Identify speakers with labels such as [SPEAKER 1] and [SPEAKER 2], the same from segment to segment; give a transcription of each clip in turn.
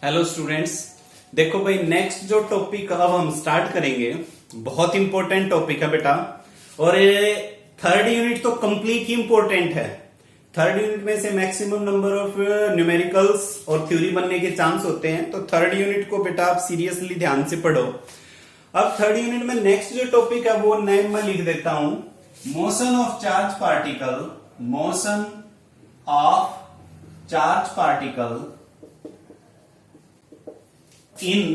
[SPEAKER 1] Hello students. देखो भाई, next जो टॉपिक अब हम स्टार्ट करेंगे बहुत इंपॉर्टेंट टॉपिक है बेटा। और ये थर्ड यूनिट तो कंप्लीट ही इंपॉर्टेंट है। थर्ड यूनिट में से मैक्सिमम नंबर ऑफ न्यूमेरिकल्स और थ्योरी बनने के चांस होते हैं, तो थर्ड यूनिट को बेटा आप सीरियसली ध्यान से पढ़ो। अब थर्ड यूनिट में नेक्स्ट जो टॉपिक है वो नेम में लिख देता हूं, motion of charge particle. Motion of charge particle in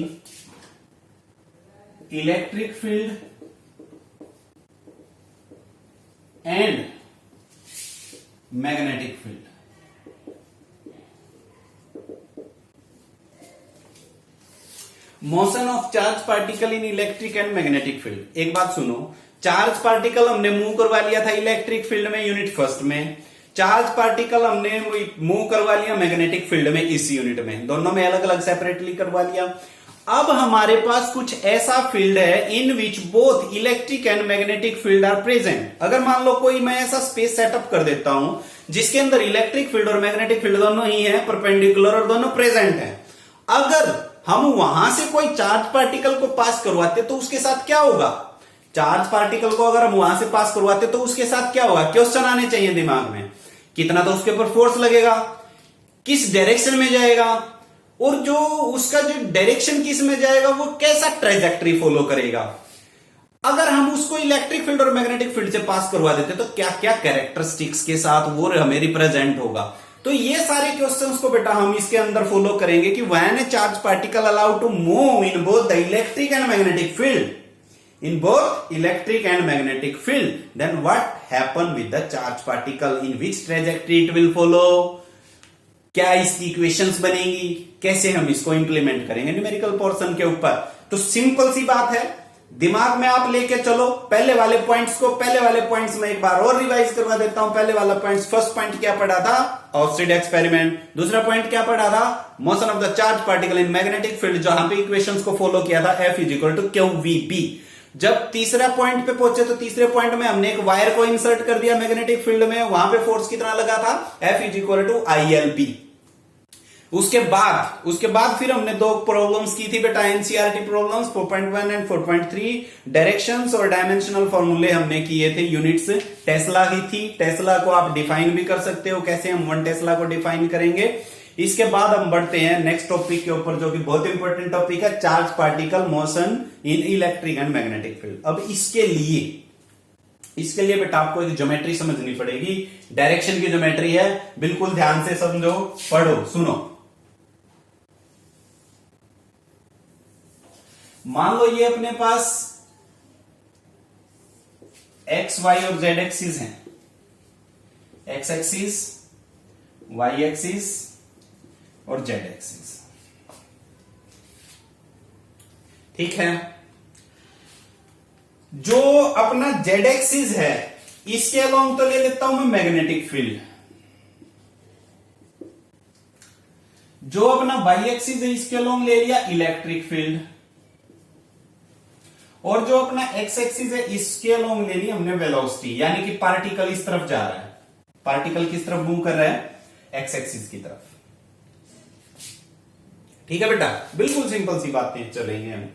[SPEAKER 1] electric field and magnetic field। Motion of charge particle in electric and magnetic field. एक बात सुनो, चार्ज पार्टिकल हमने मूव करवा लिया था इलेक्ट्रिक फील्ड में यूनिट फर्स्ट में, चार्ज पार्टिकल हमने मूव करवा लिया मैग्नेटिक फील्ड में इस यूनिट में, दोनों में अलग अलग सेपरेटली करवा लिया। अब हमारे पास कुछ ऐसा फील्ड है in which both electric and magnetic field are present. अगर मान लो कोई मैं ऐसा स्पेस सेटअप कर देता हूं जिसके अंदर इलेक्ट्रिक फील्ड और मैग्नेटिक फील्ड दोनों ही है, परपेंडिकुलर और दोनों प्रेजेंट है। अगर हम वहां से कोई चार्ज पार्टिकल को पास करवाते तो उसके साथ क्या होगा? चार्ज पार्टिकल को अगर हम वहां से पास करवाते तो उसके साथ क्या होगा? क्वेश्चन आने चाहिए दिमाग में। कितना तो उसके ऊपर फोर्स लगेगा, किस डायरेक्शन में जाएगा, और जो उसका जो डायरेक्शन किस में जाएगा वो कैसा ट्रेजेक्टरी फॉलो करेगा। अगर हम उसको इलेक्ट्रिक फील्ड और मैग्नेटिक फील्ड से पास करवा देते तो क्या क्या कैरेक्टरिस्टिक्स के साथ वो हमें रिप्रेजेंट होगा। तो ये सारे क्वेश्चंस को बेटा हम इसके अंदर फॉलो करेंगे कि when a charge particle allowed to move in both the electric and magnetic field, in both electric and magnetic field, then what happen with the charge particle, in which trajectory it will follow, क्या इसकी equations बनेंगी, कैसे हम इसको implement करेंगे numerical portion के ऊपर। तो सिंपल सी बात है, दिमाग में आप लेके चलो पहले वाले पॉइंट्स को। पहले वाले पॉइंट्स में एक बार और रिवाइज करवा देता हूं। पहले वाला पॉइंट्स, फर्स्ट पॉइंट क्या पढ़ा था? Oersted experiment. दूसरा पॉइंट क्या पढ़ा था? Motion of the charge particle in magnetic field, जहां पे इक्वेशंस को फॉलो किया था, F = QVP। जब तीसरा पॉइंट पे पहुंचे तो तीसरे पॉइंट में हमने एक वायर को इंसर्ट कर दिया मैग्नेटिक फील्ड में, वहां पे फोर्स कितना लगा था? F = ILB। उसके बाद फिर हमने दो प्रॉब्लम्स की थी बेटा, एनसीईआरटी प्रॉब्लम्स 4.1 एंड 4.3। डायरेक्शंस और डायमेंशनल फॉर्मूले हमने किए थे, यूनिट्स टेस्ला की थी। टेस्ला को आप डिफाइन भी कर सकते हो, कैसे हम 1 टेस्ला को डिफाइन करेंगे। इसके बाद हम बढ़ते हैं नेक्स्ट टॉपिक के ऊपर, जो कि बहुत इंपॉर्टेंट टॉपिक है, charge particle motion in electric and magnetic field. अब इसके लिए बेटा आपको एक ज्योमेट्री समझनी पड़ेगी, डायरेक्शन की ज्योमेट्री है, बिल्कुल ध्यान से समझो, पढ़ो, सुनो। मान लो ये अपने पास एक्स वाई और जेड एक्सिस है, एक्स एक्सिस, वाई एक्सिस और जेड एक्सिस, ठीक है। जो अपना जेड एक्सिस है इसके अलोंग तो ले लेता हूं मैं मैग्नेटिक फील्ड, जो अपना वाई एक्सिस है इसके अलोंग ले लिया इलेक्ट्रिक फील्ड, और जो अपना एक्स एक्सिस है इसके अलोंग ले लिया हमने वेलोसिटी, यानी कि पार्टिकल इस तरफ जा रहा है। पार्टिकल किस तरफ मूव कर रहा है? एक्स एक्सिस की तरफ, ठीक है बेटा। बिल्कुल सिंपल सी बातें चलेंगे हम।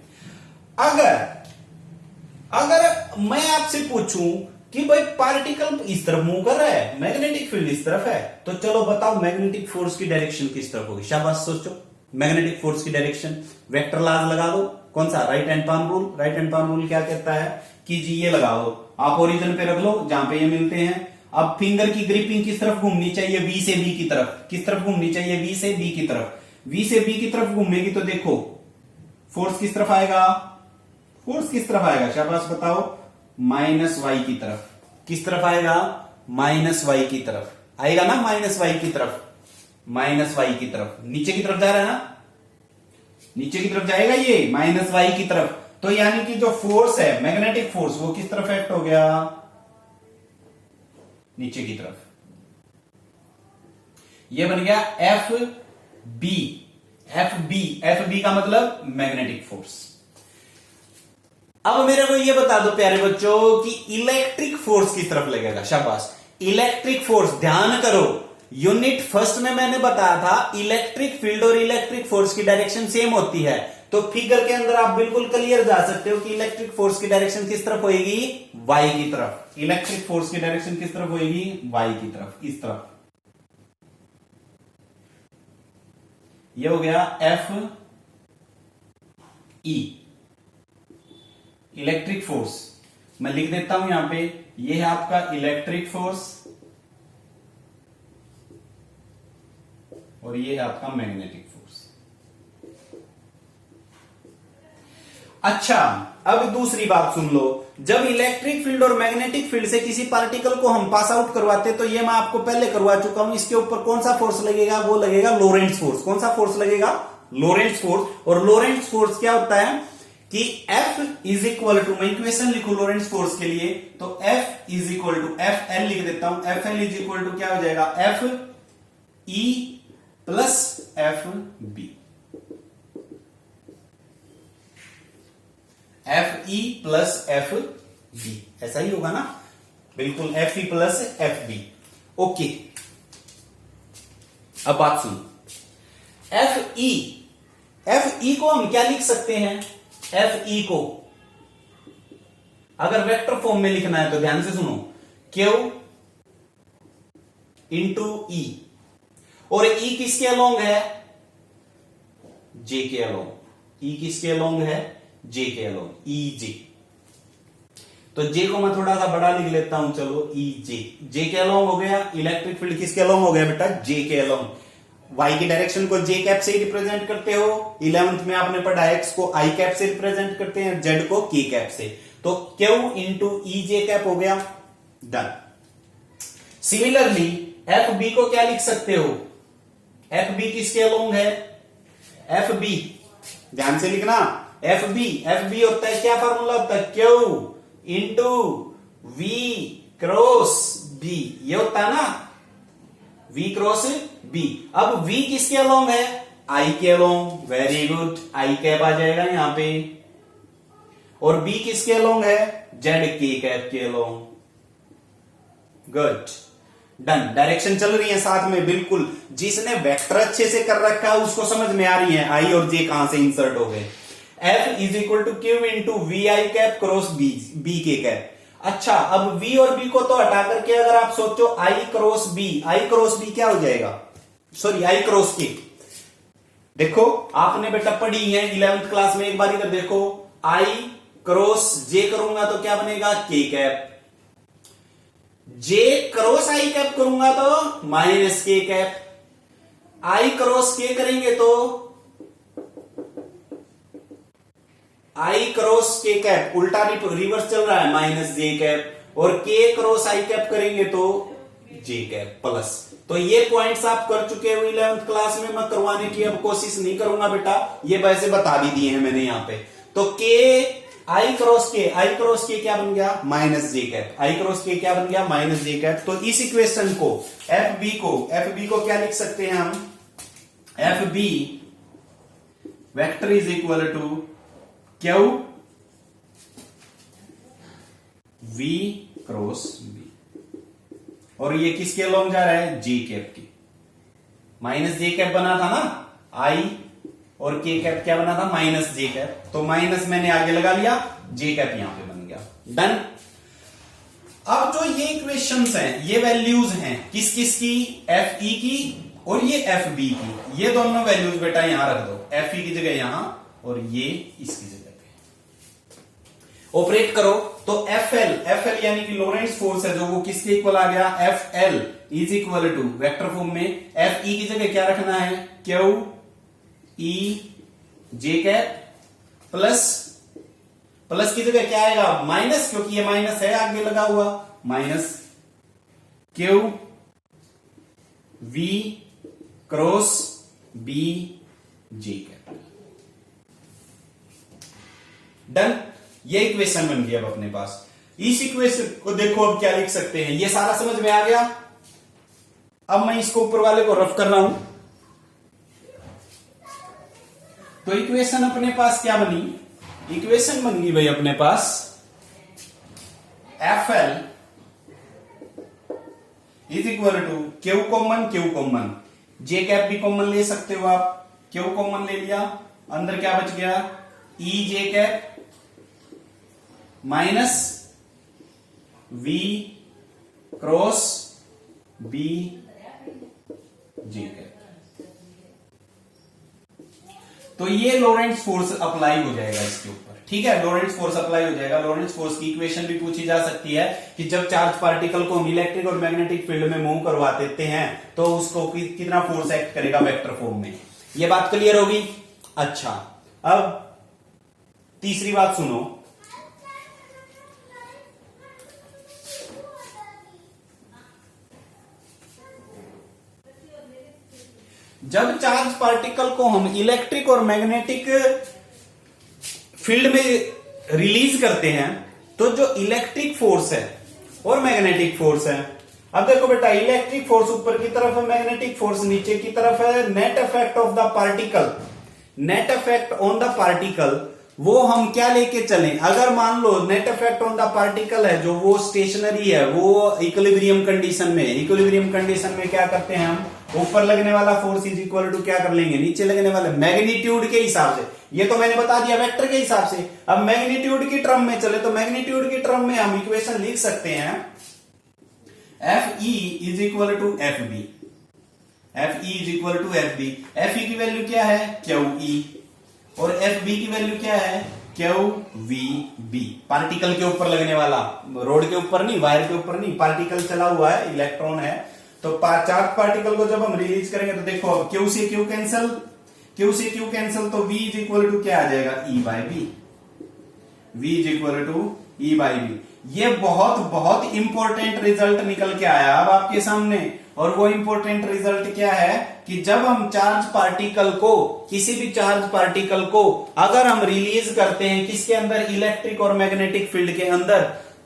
[SPEAKER 1] अगर मैं आपसे पूछूं कि भाई पार्टिकल इस तरफ मूव कर रहा है, मैग्नेटिक फील्ड इस तरफ है, तो चलो बताओ मैग्नेटिक फोर्स की डायरेक्शन किस तरफ होगी? शाबाश, सोचो। मैग्नेटिक फोर्स की डायरेक्शन वेक्टर लॉज लगा दो। कौन सा? Right hand palm rule. Right hand palm rule क्या कहता है कि जी ये लगाओ, आप ओरिजिन पे रख लो जहां पे ये मिलते हैं। अब फिंगर की ग्रिपिंग किस तरफ घूमनी चाहिए? वी से बी की तरफ। किस तरफ घूमनी चाहिए? वी से बी की तरफ। वी से बी की तरफ घूमेगी तो देखो फोर्स किस तरफ आएगा? फोर्स किस तरफ आएगा? शाबाश बताओ, -y की तरफ। किस तरफ आएगा? -y की तरफ आएगा ना, -y की तरफ, -y की तरफ। नीचे की तरफ जा रहा है ना, नीचे की तरफ जाएगा ये -y की तरफ। तो यानी कि जो फोर्स है मैग्नेटिक फोर्स वो किस तरफ एक्ट हो गया? नीचे की तरफ। ये बन गया FB का मतलब मैग्नेटिक फोर्स। अब मेरे को ये बता दो प्यारे बच्चों कि इलेक्ट्रिक फोर्स किस तरफ लगेगा? शाबाश, इलेक्ट्रिक फोर्स। ध्यान करो, यूनिट फर्स्ट में मैंने बताया था इलेक्ट्रिक फील्ड और इलेक्ट्रिक फोर्स की डायरेक्शन सेम होती है, तो फिगर के अंदर आप बिल्कुल क्लियर जा सकते हो कि इलेक्ट्रिक फोर्स की डायरेक्शन किस तरफ होगी, वाई की तरफ। इलेक्ट्रिक फोर्स की डायरेक्शन किस तरफ होगी, वाई की तरफ, इस तरफ। ये हो गया एफ ई इलेक्ट्रिक फोर्स। मैं लिख देता हूं यहां पे, ये है आपका इलेक्ट्रिक फोर्स और ये है आपका मैग्नेटिक फोर्स। अच्छा, अब दूसरी बात सुन लो। जब इलेक्ट्रिक फील्ड और मैग्नेटिक फील्ड से किसी पार्टिकल को हम पास आउट करवाते, तो ये मैं आपको पहले करवा चुका हूं। इसके ऊपर कौन सा फोर्स लगेगा, वो लगेगा लोरेंट्ज फोर्स। कौन सा फोर्स लगेगा, लोरेंट्ज फोर्स। और लोरेंट्ज फोर्स क्या होता है कि F इज इक्वल टू, मैं इक्वेशन लिखू लोरेंट्ज फोर्स के लिए, तो F is equal to, F L लिख देता हूं। F L is equal to क्या हो जाएगा, F E plus F B. F E plus F B, ऐसा ही होगा ना, बिल्कुल F E plus F B. Okay, अब बात सुनो। एफ ई को हम क्या लिख सकते हैं, एफ ई को अगर वेक्टर फॉर्म में लिखना है तो ध्यान से सुनो, क्यू इंटू ई, और ई किसके अलोंग है, जे के अलोंग। ई किसके अलोंग है, जे के अलोंग, ई जे। तो जे को मैं थोड़ा सा बड़ा लिख लेता हूं, चलो ई जे। जे के अलोंग हो गया, इलेक्ट्रिक फील्ड किसके अलोंग हो गया बेटा, जे के अलोंग। वाई की डायरेक्शन को जे कैप से ही रिप्रेजेंट करते हो, 11th में आपने पढ़ा एक्स को आई कैप से रिप्रेजेंट करते हैं, जेड को के कैप से। तो क्यू इंटू ई जे कैप हो गया, डन। सिमिलरली एफ बी को क्या लिख सकते हो, एफ बी किसके अलोंग है, एफ बी, ध्यान से लिखना, एफ बी होता है, क्या फार्मूला होता है, Q into V cross B, ये होता है ना, V क्रॉस B। अब V किसके अलोंग है, I के along, very good, I cap आ जाएगा यहां पे। और B किसके अलोंग है, Z के कैप के अलोंग, गुड, डन। डायरेक्शन चल रही है साथ में, बिल्कुल। जिसने वेक्टर अच्छे से कर रखा है उसको समझ में आ रही है I और J कहां से इंसर्ट हो गए। F is equal to Q into V I cap cross B K cap. अच्छा, अब V और B को तो हटा करके अगर आप सोचो I क्रॉस B क्या हो जाएगा, सॉरी I क्रॉस K। देखो आपने बेटा पढ़ी है 11th क्लास में, एक बार इधर देखो, I क्रॉस J करूंगा तो क्या बनेगा, K cap. J cross I cap करूंगा तो minus K cap. I cross K करेंगे तो आई क्रॉस के कैप, उल्टा रिवर्स चल रहा है, माइनस जे कैप। और के क्रॉस आई कैप करेंगे तो जे कैप प्लस। तो ये पॉइंट्स आप कर चुके हो 11th क्लास में, मैं करवाने की अब कोशिश नहीं करूंगा बेटा, ये वैसे बता भी दिए हैं मैंने यहां पे। तो के आई क्रॉस के क्या बन गया, माइनस जे कैप। आई क्रॉस के क्या बन गया, माइनस जे कैप। तो इस इक्वेशन को एफ बी को क्या लिख सकते हैं हम, F B vector is equal to Q V cross B, और ये किसके अलोंग जा रहा है, जे कैप के। माइनस जे कैप बना था ना, आई और के कैप क्या बना था, माइनस जे कैप। तो माइनस मैंने आगे लगा लिया, जे कैप यहां पे बन गया, डन। अब जो ये इक्वेशंस हैं, ये वैल्यूज हैं किस किस की, एफ ई की और ये एफ बी की। ये दोनों वैल्यूज बेटा यहां रख दो, एफ ई की जगह यहां और ये इसकी जगह पे ऑपरेट करो। तो एफ एल यानी कि लोरेंट्ज फोर्स है जो, वो किसके इक्वल आ गया, F L is equal to vector form में एफ ई की जगह क्या रखना है, Q E J cap plus की जगह क्या आएगा, माइनस, क्योंकि ये माइनस है आगे लगा हुआ, minus Q V cross B J cap, done. ये इक्वेशन बन गई अब अपने पास। इस इक्वेशन को देखो अब क्या लिख सकते हैं, ये सारा समझ में आ गया। अब मैं इसको ऊपर वाले को रफ कर रहा हूं। तो इक्वेशन अपने पास क्या बनी, इक्वेशन बन गई भाई अपने पास F L is equal to Q common, J cap भी कॉमन ले सकते हो आप, क्यू कॉमन ले लिया, अंदर क्या बच गया, E J cap minus V cross B J cap. तो ये लॉरेंट्ज फोर्स अप्लाई हो जाएगा इसके ऊपर, ठीक है, लॉरेंट्ज फोर्स अप्लाई हो जाएगा। लॉरेंट्ज फोर्स की इक्वेशन भी पूछी जा सकती है कि जब चार्ज पार्टिकल को हम इलेक्ट्रिक और मैग्नेटिक फील्ड में मूव करवा देते हैं तो उसको कितना फोर्स एक्ट करेगा वेक्टर फॉर्म में। ये बात क्लियर होगी। अच्छा, अब तीसरी बात सुनो, जब चार्ज पार्टिकल को हम इलेक्ट्रिक और मैग्नेटिक फील्ड में रिलीज करते हैं तो जो इलेक्ट्रिक फोर्स है और मैग्नेटिक फोर्स है, अब देखो बेटा, इलेक्ट्रिक फोर्स ऊपर की तरफ है, मैग्नेटिक फोर्स नीचे की तरफ है। Net effect of the particle, net effect on the particle, वो हम क्या लेके चलें। अगर मान लो net effect on the particle है जो वो स्टेशनरी है, वो इक्विलिब्रियम कंडीशन में, इक्विलिब्रियम कंडीशन में क्या करते हैं हम, ऊपर लगने वाला फोर्स इज इक्वल टू क्या कर लेंगे, नीचे लगने वाले मैग्नीट्यूड के हिसाब से। ये तो मैंने बता दिया वेक्टर के हिसाब से। अब मैग्नीट्यूड की टर्म में चले तो मैग्नीट्यूड की टर्म में हम इक्वेशन लिख सकते हैं F E is equal to F B, F E is equal to F B. F E की वैल्यू क्या है, क्यू ई, और एफ बी की वैल्यू क्या है, क्यू वी बी। पार्टिकल के ऊपर लगने वाला, रोड के ऊपर नहीं, वायर के ऊपर नहीं, पार्टिकल चला हुआ है, इलेक्ट्रॉन है। तो चार्ज पार्टिकल को जब हम रिलीज करेंगे तो देखो क्यू से क्यू कैंसल, क्यू से क्यू कैंसल, तो v इज इक्वल टू क्या आ जाएगा, E by B, v is equal to E by B. ये बहुत बहुत इंपॉर्टेंट रिजल्ट निकल के आया अब आपके सामने। और वो इंपॉर्टेंट रिजल्ट क्या है कि जब हम चार्ज पार्टिकल को, किसी भी चार्ज पार्टिकल को अगर हम रिलीज करते हैं किसके अंदर, इलेक्ट्रिक और मैग्नेटिक फील्ड के अंदर,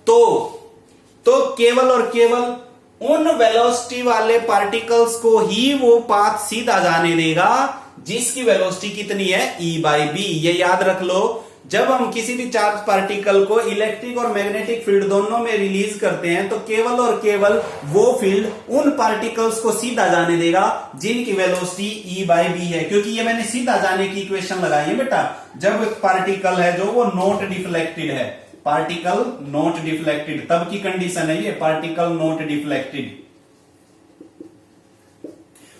[SPEAKER 1] तो केवल और केवल उन वेलोसिटी वाले पार्टिकल्स को ही वो पाथ सीधा जाने देगा जिसकी वेलोसिटी कितनी है, ई बाई बी। ये याद रख लो, जब हम किसी भी चार्ज पार्टिकल को इलेक्ट्रिक और मैग्नेटिक फील्ड दोनों में रिलीज करते हैं तो केवल और केवल वो फील्ड उन पार्टिकल्स को सीधा जाने देगा जिनकी वेलोसिटी ई बाई बी है। क्योंकि ये मैंने सीधा जाने की इक्वेशन लगाई है बेटा, जब पार्टिकल है जो वो नॉट डिफ्लेक्टेड है, पार्टिकल नॉट डिफ्लेक्टेड, तब की कंडीशन है ये, particle not deflected.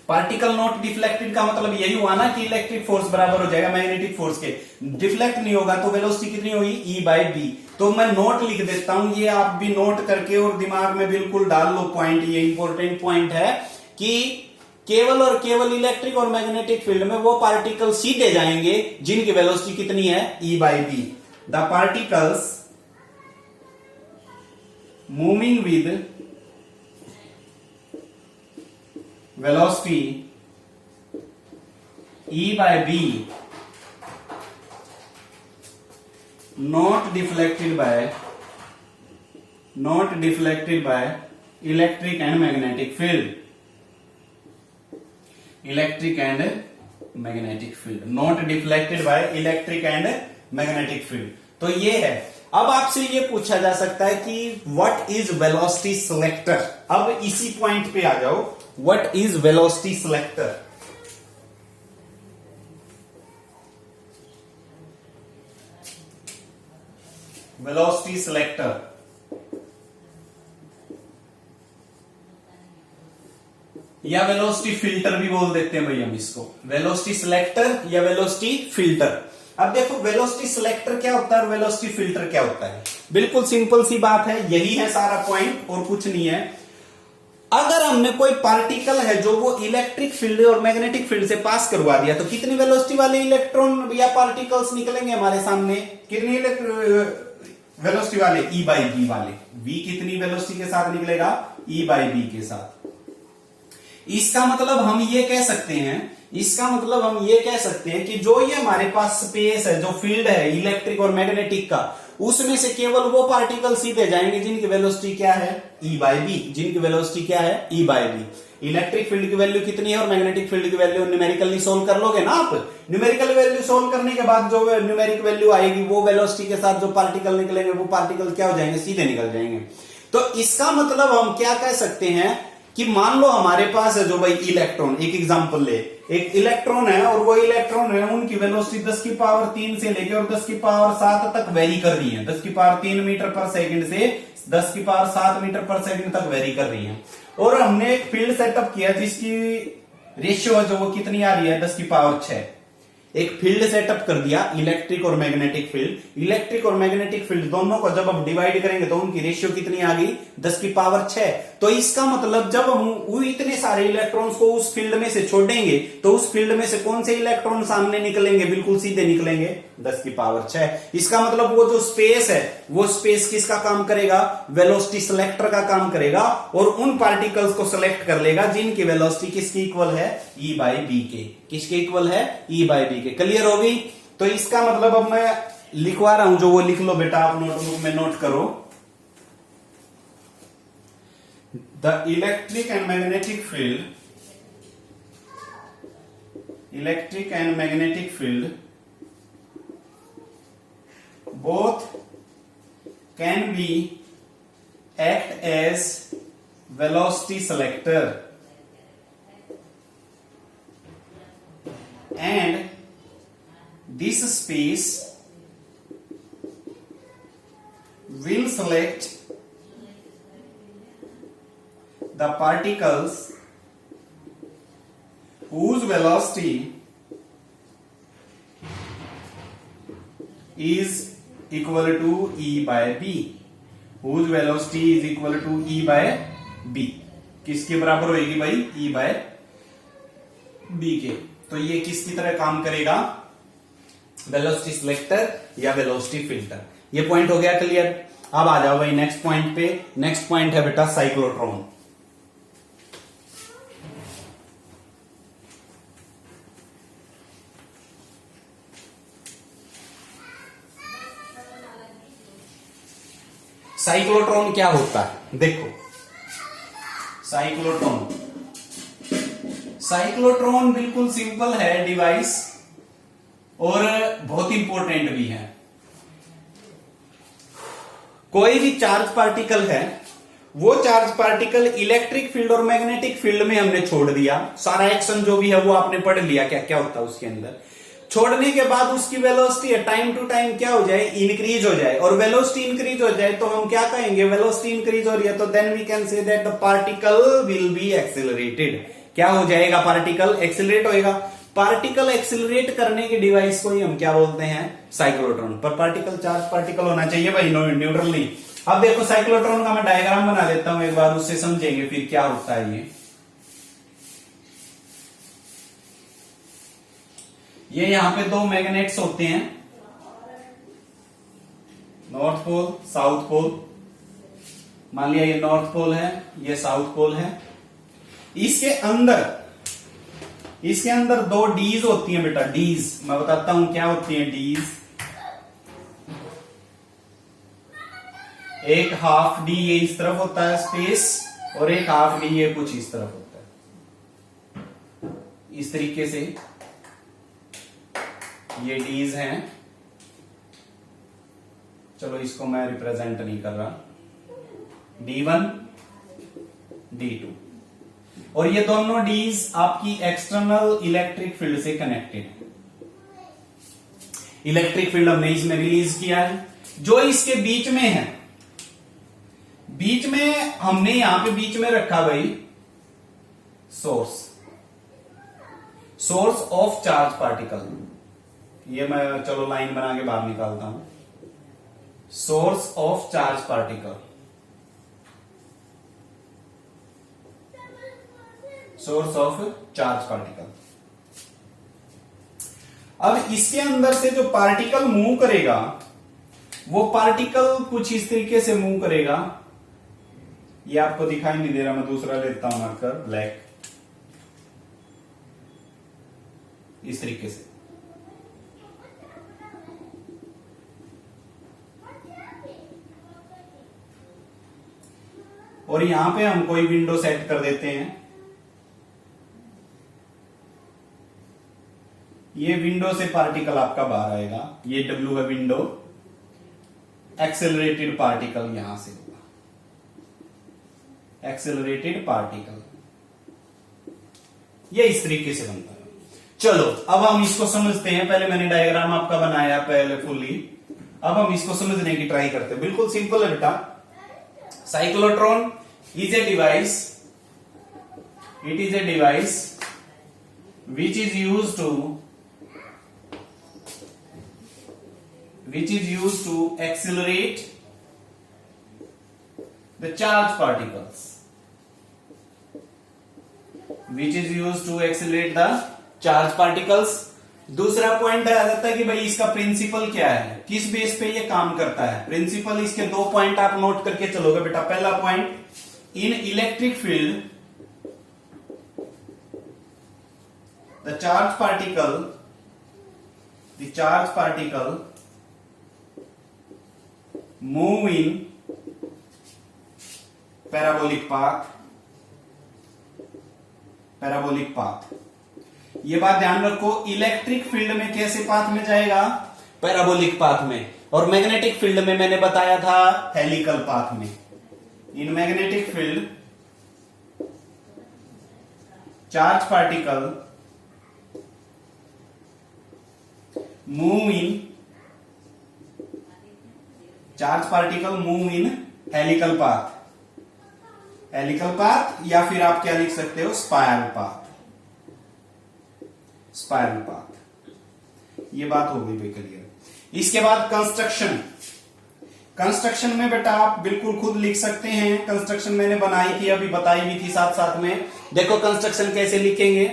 [SPEAKER 1] Particle not deflected का मतलब यही हुआ ना कि इलेक्ट्रिक फोर्स बराबर हो जाएगा मैग्नेटिक फोर्स के। डिफ्लेक्ट नहीं होगा तो वेलोसिटी कितनी होगी, ई बाई बी। तो मैं नोट लिख देता हूं, ये आप भी नोट करके और दिमाग में बिल्कुल डाल लो पॉइंट, ये इंपॉर्टेंट पॉइंट है कि केवल और केवल इलेक्ट्रिक और मैग्नेटिक फील्ड में वो पार्टिकल सीधे जाएंगे जिनकी वेलोसिटी कितनी है, E by B. The particles moving with velocity E by B not deflected by electric and magnetic field, electric and magnetic field, not deflected by electric and magnetic field। तो ये है। अब आपसे ये पूछा जा सकता है कि व्हाट इज वेलोसिटी सिलेक्टर। अब इसी पॉइंट पे आ जाओ, what is velocity selector. Velocity selector या वेलोसिटी फिल्टर भी बोल देते हैं भाई हम इसको, वेलोसिटी सिलेक्टर या वेलोसिटी फिल्टर। अब देखो वेलोसिटी सिलेक्टर क्या होता है और वेलोसिटी फिल्टर क्या होता है, बिल्कुल सिंपल सी बात है, यही है सारा पॉइंट और कुछ नहीं है। अगर हमने कोई पार्टिकल है जो वो इलेक्ट्रिक फील्ड और मैग्नेटिक फील्ड से पास करवा दिया तो कितनी वेलोसिटी वाले इलेक्ट्रॉन या पार्टिकल्स निकलेंगे हमारे सामने, कितनी वेलोसिटी वाले, ई बाई बी वाले। v कितनी वेलोसिटी के साथ निकलेगा, ई बाई बी के साथ। इसका मतलब हम ये कह सकते हैं कि जो ये हमारे पास स्पेस है, जो फील्ड है इलेक्ट्रिक और मैग्नेटिक का, उसमें से केवल वो पार्टिकल सीधे जाएंगे जिनकी वेलोसिटी क्या है, ई बाई बी, जिनकी वेलोसिटी क्या है, E by B. Electric field की वैल्यू कितनी है और मैग्नेटिक फील्ड की वैल्यू न्यूमेरिकली सोल्व कर लोगे ना आप। न्यूमेरिकल वैल्यू सोल्व करने के बाद जो न्यूमेरिक वैल्यू आएगी वो वेलोसिटी के साथ जो पार्टिकल निकलेंगे वो पार्टिकल क्या हो जाएंगे, सीधे निकल जाएंगे। तो इसका मतलब हम क्या कह सकते हैं कि मान लो हमारे पास है जो भाई इलेक्ट्रॉन, एक एग्जांपल ले, एक इलेक्ट्रॉन है और वो इलेक्ट्रॉन है उनकी वेलोसिटी 10 की पावर 3 से लेकर और 10 की पावर 7 तक वेरी कर रही है। 10 की पावर 3 मीटर पर सेकंड से 10 की पावर 7 मीटर पर सेकंड तक वेरी कर रही है। और हमने एक फील्ड सेटअप किया जिसकी रेशियो जो वो कितनी आ रही है, 10 की पावर 6। एक फील्ड सेटअप कर दिया, इलेक्ट्रिक और मैग्नेटिक फील्ड। इलेक्ट्रिक और मैग्नेटिक फील्ड दोनों को जब हम डिवाइड करेंगे तो उनकी रेशियो कितनी आ गई, 10 की पावर 6। तो इसका मतलब जब हम वो इतने सारे इलेक्ट्रॉन्स को उस फील्ड में से छोड़ेंगे तो उस फील्ड में से कौन से इलेक्ट्रॉन सामने निकलेंगे, बिल्कुल सीधे निकलेंगे, 10 की पावर 6। इसका मतलब वो जो स्पेस है वो स्पेस किसका काम करेगा, वेलोसिटी सिलेक्टर का काम करेगा और उन पार्टिकल्स को सिलेक्ट कर लेगा जिनकी वेलोसिटी किसकी इक्वल है, E/b के। किसके इक्वल है, E/b के। क्लियर होगी। तो इसका मतलब अब मैं लिखवा रहा हूं, जो वो लिख लो बेटा, आप नोटबुक में नोट करो। The electric and magnetic field both can be act as velocity selector and this space will select the particles whose velocity is equal to E/b, whose velocity is equal to E/b। किसके बराबर होगी भाई, E/b के। तो ये किसकी तरह काम करेगा, वेलोसिटी सिलेक्टर या वेलोसिटी फिल्टर। ये पॉइंट हो गया क्लियर। अब आ जाओ भाई नेक्स्ट पॉइंट पे। नेक्स्ट पॉइंट है बेटा साइक्लोट्रॉन। साइक्लोट्रॉन क्या होता है, देखो साइक्लोट्रॉन बिल्कुल सिंपल है डिवाइस और बहुत इंपॉर्टेंट भी है। कोई भी चार्ज पार्टिकल है, वो चार्ज पार्टिकल इलेक्ट्रिक फील्ड और मैग्नेटिक फील्ड में हमने छोड़ दिया, सारा एक्शन जो भी है वो आपने पढ़ लिया क्या क्या होता है उसके अंदर। छोड़ने के बाद उसकी वेलोसिटी है टाइम टू टाइम क्या हो जाए, इंक्रीज हो जाए। और वेलोसिटी इंक्रीज हो जाए तो हम क्या कहेंगे, वेलोसिटी इंक्रीज हो रही है तो then we can say that the particle will be accelerated. क्या हो जाएगा, पार्टिकल एक्सेलरेट होएगा। पार्टिकल एक्सेलरेट करने के डिवाइस को ही हम क्या बोलते हैं, साइक्लोट्रॉन। पर पार्टिकल चार्ज पार्टिकल होना चाहिए भाई, न्यूट्रल नहीं। अब देखो साइक्लोट्रॉन का मैं डायग्राम बना देता हूं एक बार, उससे समझेंगे फिर क्या होता है। ये यहां पे दो मैग्नेट्स होते हैं, नॉर्थ पोल साउथ पोल। मान लिया ये नॉर्थ पोल है, ये साउथ पोल है। इसके अंदर दो डीज होती हैं बेटा, डीज मैं बताता हूं क्या होती हैं डीज। एक हाफ डी ये इस तरफ होता है स्पेस, और एक हाफ डी ये कुछ इस तरफ होता है। इस तरीके से ये डीज हैं। चलो इसको मैं रिप्रेजेंट नहीं कर रहा, D1 D2। और ये दोनों डीज आपकी एक्सटर्नल इलेक्ट्रिक फील्ड से कनेक्टेड है। इलेक्ट्रिक फील्ड हमने इसमें रिलीज किया है। जो इसके बीच में है, बीच में हमने यहां पे बीच में रखा भाई सोर्स ऑफ चार्ज पार्टिकल। ये मैं चलो लाइन बना के बाहर निकालता हूं, source of charge particle. Source of charge particle. अब इसके अंदर से जो पार्टिकल मूव करेगा, वो पार्टिकल कुछ इस तरीके से मूव करेगा। ये आपको दिखाई नहीं दे रहा, मैं दूसरा लेता हूं मार्कर ब्लैक, इस तरीके से। और यहां पे हम कोई विंडो सेट कर देते हैं। ये विंडो से पार्टिकल आपका बाहर आएगा, ये W है विंडो। एक्सेलरेटेड पार्टिकल यहां से होगा, एक्सेलरेटेड पार्टिकल। ये इस तरीके से बनता है। चलो अब हम इसको समझते हैं। पहले मैंने डायग्राम आपका बनाया पहले फुल्ली, अब हम इसको समझने की ट्राई करते हैं। बिल्कुल सिंपल है बेटा। Cyclotron is a device, it is a device which is used to accelerate the charged particles, which is used to accelerate the charged particles। दूसरा पॉइंट आ जाता है कि भाई इसका प्रिंसिपल क्या है, किस बेस पे ये काम करता है। प्रिंसिपल इसके दो पॉइंट आप नोट करके चलोगे बेटा। पहला point, in electric field the charged particle move in parabolic path। ये बात ध्यान रखो, इलेक्ट्रिक फील्ड में कैसे पाथ में जाएगा, पैराबोलिक पाथ में। और मैग्नेटिक फील्ड में मैंने बताया था हेलिकल पाथ में। In magnetic field charge particle move in helical path, या फिर आप क्या लिख सकते हो, स्पाइरल पाथ। ये बात हो गई भाई क्लियर। इसके बाद कंस्ट्रक्शन में बेटा आप बिल्कुल खुद लिख सकते हैं। कंस्ट्रक्शन मैंने बनाई थी, अभी बताई भी थी साथ साथ में। देखो कंस्ट्रक्शन कैसे लिखेंगे।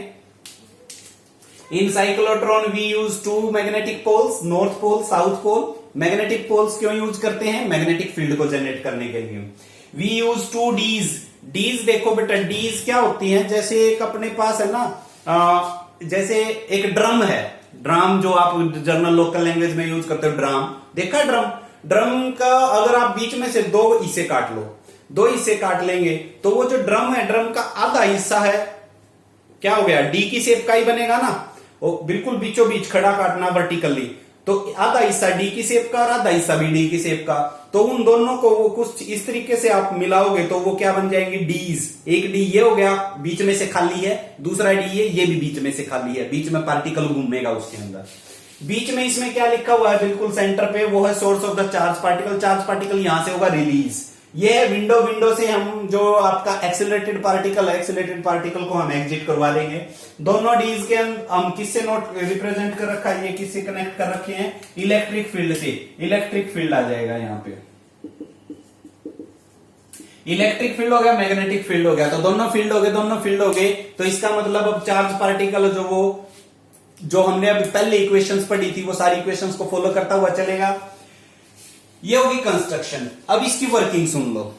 [SPEAKER 1] In cyclotron we use two magnetic poles, north pole, south pole. Magnetic poles क्यों यूज करते हैं, मैग्नेटिक फील्ड को जनरेट करने के लिए। वी यूज टू डीज देखो बेटा, डीज क्या होती है, जैसे एक अपने पास है ना, जैसे एक ड्रम है, ड्रम जो आप जर्नल लोकल लैंग्वेज में यूज करते हो, ड्रम देखा। ड्रम का अगर आप बीच में से दो हिस्से काट लेंगे तो वो जो ड्रम है, ड्रम का आधा हिस्सा है, क्या हो गया, डी की शेप का ही बनेगा ना। वो बिल्कुल बीचों बीच खड़ा काटना वर्टिकली, तो आधा हिस्सा डी की शेप का और आधा हिस्सा भी डी की शेप का। तो उन दोनों को वो कुछ इस तरीके से आप मिलाओगे तो वो क्या बन जाएंगे, डीज। एक डी ये हो गया, बीच में से खाली है, दूसरा डी ये भी बीच में से खाली है, बीच में पार्टिकल घूमेगा उसके अंदर। बीच में इसमें क्या लिखा हुआ है, बिल्कुल सेंटर पे, वो है source of the charge particle. Charge particle यहां से होगा रिलीज। ये है विंडो से हम जो आपका एक्सेलरेटेड पार्टिकल को हम एग्जिट करवा देंगे। दोनों डीज के हम किससे नोट रिप्रेजेंट कर रखा है, ये किससे कनेक्ट कर रखे हैं, इलेक्ट्रिक फील्ड से। इलेक्ट्रिक फील्ड आ जाएगा यहाँ पे, इलेक्ट्रिक फील्ड हो गया, मैग्नेटिक फील्ड हो गया। तो दोनों फील्ड हो गए। तो इसका मतलब अब चार्ज पार्टिकल जो हमने अभी पहले इक्वेशंस पढ़ी थी, वो सारी इक्वेशंस को फॉलो करता हुआ चलेगा। ये होगी कंस्ट्रक्शन। अब इसकी वर्किंग सुन लो।